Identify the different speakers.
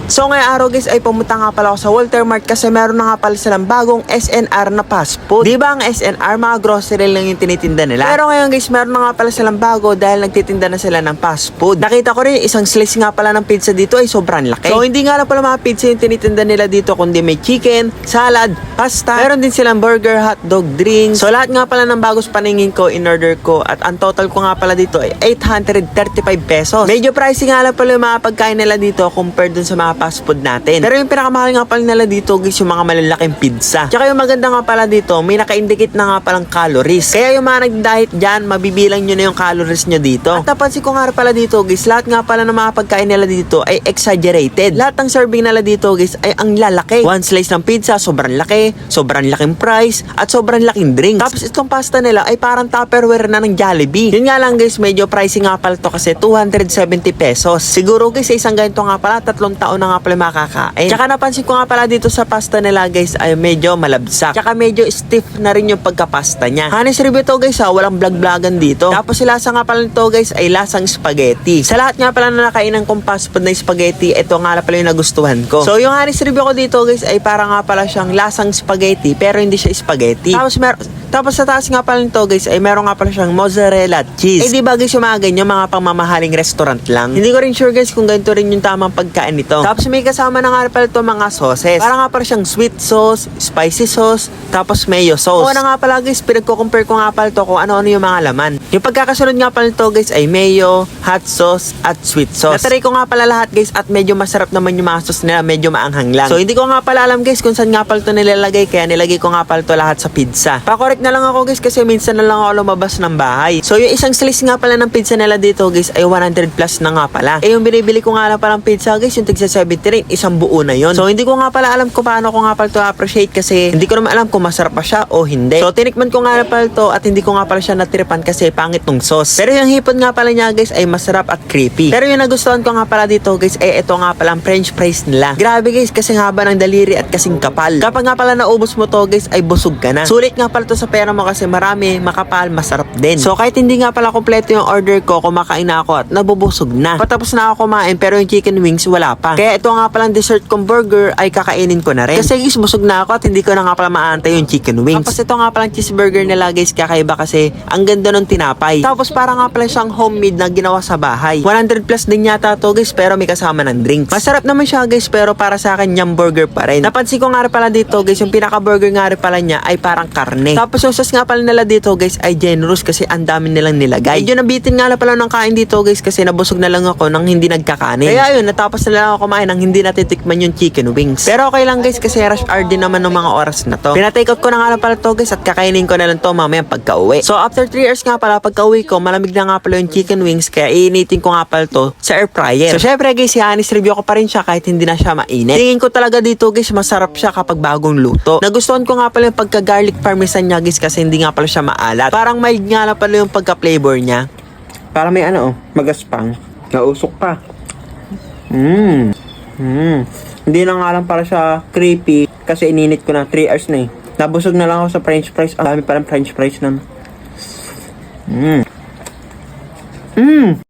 Speaker 1: So ngayong araw guys ay pumunta nga pala ako sa Walter Mart kasi meron na nga pala silang bagong SNR na fast food. Di ba ang SNR mga grocery lang yung tinitinda nila? Pero ngayon guys meron na nga pala silang bago dahil nagtitinda na sila ng fast food. Nakita ko rin isang slice nga pala ng pizza dito ay sobrang laki. So hindi nga lang pala mga pizza yung tinitinda nila dito kundi may chicken, salad, pasta. Meron din silang burger, hotdog, drinks. So lahat nga pala ng bagos paningin ko in order ko at ang total ko nga pala dito ay 835 pesos. Medyo pricey nga lang pala yung mga pagkain nila dito compared dun sa mga fast food natin. Pero yung pinakamahal nga pala nila dito guys yung mga malalaking pizza. Tsaka yung maganda nga pala dito may naka-indicate na nga palang calories. Kaya yung mga nag-diet dyan mabibilang nyo na yung calories nyo dito. At napansin ko nga pala dito guys lahat nga pala ng mga pagkain nila dito ay exaggerated. Lahat ng serving nila dito guys ay ang lalaki. One slice ng pizza sobrang laki, sobrang laking price at sobrang laking drinks. Tapos itong pasta nila ay parang Tupperware na ng Jollibee. Yun nga lang guys medyo pricey nga pala to kasi 270 pesos. Siguro guys sa isang ganito nga pala 3 taon na nga pala makakain. Tsaka napansin ko nga pala dito sa pasta nila guys ay medyo malabsak. Tsaka medyo stiff na rin yung pagkapasta niya. Honest review to guys walang vlog-vlogan dito. Tapos lasa nga pala nito guys ay lasang spaghetti. Sa lahat nga pala na nakainan kong fast food na spaghetti, ito nga pala yung nagustuhan ko. So yung honest review ko dito guys ay parang nga pala siyang lasang spaghetti pero hindi siya spaghetti. Tapos sa taas nga pala nito guys ay meron nga pala siyang mozzarella at cheese. Eh di ba guys yung mga ganyan mga pangmamahaling restaurant lang. Hindi ko rin sure guys kung ganito rin yung tamang pagkain nito. Tapos may kasama na nga pala ito mga sauces. Parang nga pala siyang sweet sauce, spicy sauce, tapos mayo sauce. Oo na nga pala guys, pinagko-compare ko nga pala ito kung ano-ano yung mga laman. Yung pagkakasunod nga pala nito guys ay mayo, hot sauce, at sweet sauce. Natry ko nga pala lahat guys at medyo masarap naman yung mga sauce nila, medyo maanghang lang. So hindi ko nga pala alam guys kung saan nga pala ito nilalagay kaya nilagay ko nga pala ito lahat sa pizza. Pa-correct na lang ako guys kasi minsan na lang ako lumabas ng bahay. So yung isang slice nga pala ng pizza nila dito guys ay 100 plus na nga pala. Eh yung binibili ko nga lang palang pizza guys yung tigsa 70 isang buo na yon. So hindi ko nga pala alam kung paano ko nga pala ito appreciate kasi hindi ko naman alam kung masarap pa siya o hindi. So tinikman ko nga pala ito at hindi ko nga pala siya natiripan kasi pangit ng sauce. Pero yung hipon nga pala niya guys ay masarap at creepy. Pero yung nagustuhan ko nga pala dito guys ay ito nga pala ang french fries nila. Grabe guys kasi haba ng daliri at kasing kapal. Kapag nga pala naubos mo to guys ay busog ka na. Sulit nga pala to sa pera mo kasi marami, makapal, masarap din. So kahit hindi nga pala kompleto yung order ko, kumakain na ako at nabubusog na. Patapos na ako kumain pero yung chicken wings wala pa. Kaya ito nga palang dessert kong burger ay kakainin ko na rin. Kasi guys busog na ako at hindi ko na nga pala maantay yung chicken wings. Tapos ito nga palang cheeseburger nila guys kakaiba kasi ang ganda ng tinapay. Tapos para nga pala siyang homemade na ginawa sa bahay. 100 plus din yata to guys pero may kasama ng drinks. Masarap naman siya guys pero para sa akin yum burger pa rin. Napansin ko nga rin pala dito guys yung pinaka burger nga rin pala niya ay parang karne. Tapos yung sauce nga pala nila dito guys ay generous kasi ang dami nilang nilagay. Medyo nabitin nga pala ng kain dito guys kasi nabusog na lang ako nang hindi nagkakanin. Kaya yun natapos na lang ako kumain nang hindi natitikman yung chicken wings. Pero okay lang guys kasi rush hour din naman ng mga oras na to. Pinatake out ko na nga pala to guys at kakainin ko na lang to mamaya pagka-uwi. So after 3 hours nga pala pagka-uwi ko malamig na nga pala yung chicken wings kaya iinitin ko nga pala to sa air fryer. So syempre guys honest review ko pa rin siya kahit hindi na siya mainit. Tingin ko talaga dito guys masarap siya kapag bagong luto. Nagustuhan ko nga pala yung pagka-garlic parmesan niya guys kasi hindi nga pala siya maalat. Parang mild nga na pala yung pagka-flavor niya. Parang may magaspang. Nausok pa. Hindi na nga lang para siya creepy kasi ininit ko na 3 hours na eh. Nabusog na lang ako sa french fries. Ang dami parang french fries na.